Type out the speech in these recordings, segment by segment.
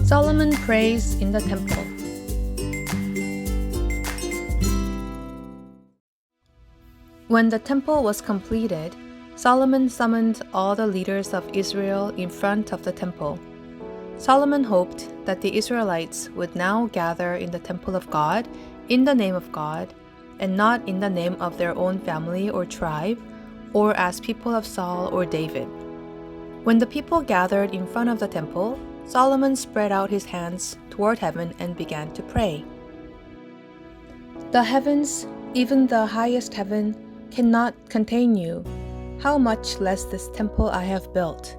Solomon prays in the temple. When the temple was completed, Solomon summoned all the leaders of Israel in front of the temple. Solomon hoped that the Israelites would now gather in the temple of God in the name of God, and not in the name of their own family or tribe, or as people of Saul or David. When the people gathered in front of the temple, Solomon spread out his hands toward heaven and began to pray. The heavens, even the highest heaven, cannot contain you. How much less this temple I have built?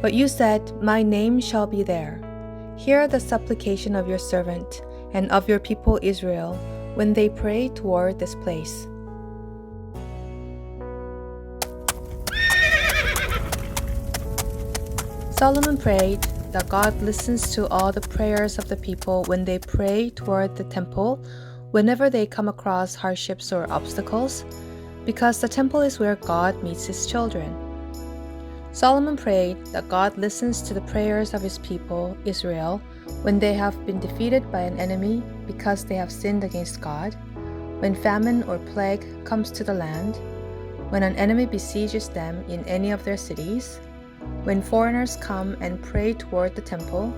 But you said, my name shall be there. Hear the supplication of your servant and of your people Israel when they pray toward this place. Solomon prayed that God listens to all the prayers of the people when they pray toward the temple whenever they come across hardships or obstacles, because the temple is where God meets his children. Solomon prayed that God listens to the prayers of his people, Israel, when they have been defeated by an enemy because they have sinned against God, when famine or plague comes to the land, when an enemy besieges them in any of their cities, when foreigners come and pray toward the temple,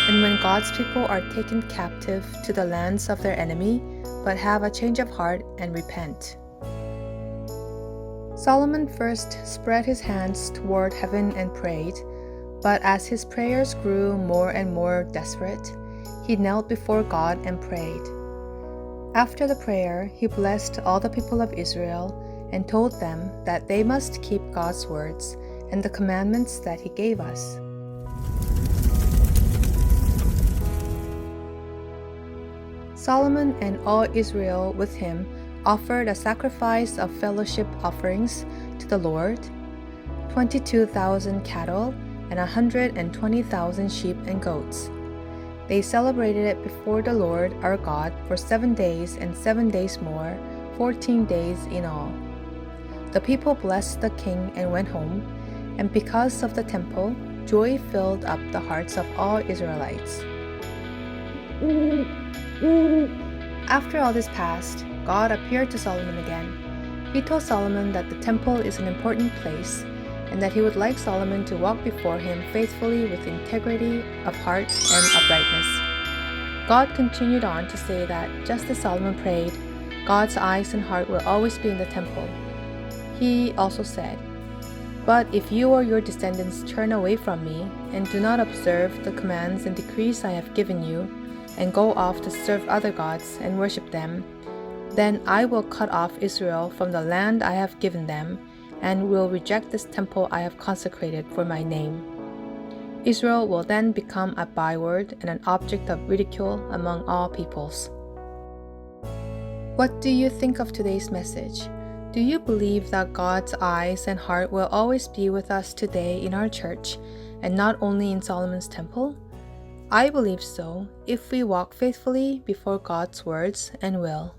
and when God's people are taken captive to the lands of their enemy, but have a change of heart and repent. Solomon first spread his hands toward heaven and prayed, but as his prayers grew more and more desperate, he knelt before God and prayed. After the prayer, he blessed all the people of Israel and told them that they must keep God's words and the commandments that he gave us. Solomon and all Israel with him offered a sacrifice of fellowship offerings to the Lord, 22,000 cattle and 120,000 sheep and goats. They celebrated it before the Lord our God for 7 days and 7 days more, 14 days in all. The people blessed the king and went home, and because of the temple, joy filled up the hearts of all Israelites. After all this passed, God appeared to Solomon again. He told Solomon that the temple is an important place, and that he would like Solomon to walk before him faithfully with integrity of heart and uprightness. God continued on to say that just as Solomon prayed, God's eyes and heart will always be in the temple. He also said, "But if you or your descendants turn away from me and do not observe the commands and decrees I have given you, and go off to serve other gods and worship them, then I will cut off Israel from the land I have given them, and will reject this temple I have consecrated for my name. Israel will then become a byword and an object of ridicule among all peoples." What do you think of today's message? Do you believe that God's eyes and heart will always be with us today in our church, and not only in Solomon's temple? I believe so, if we walk faithfully before God's words and will.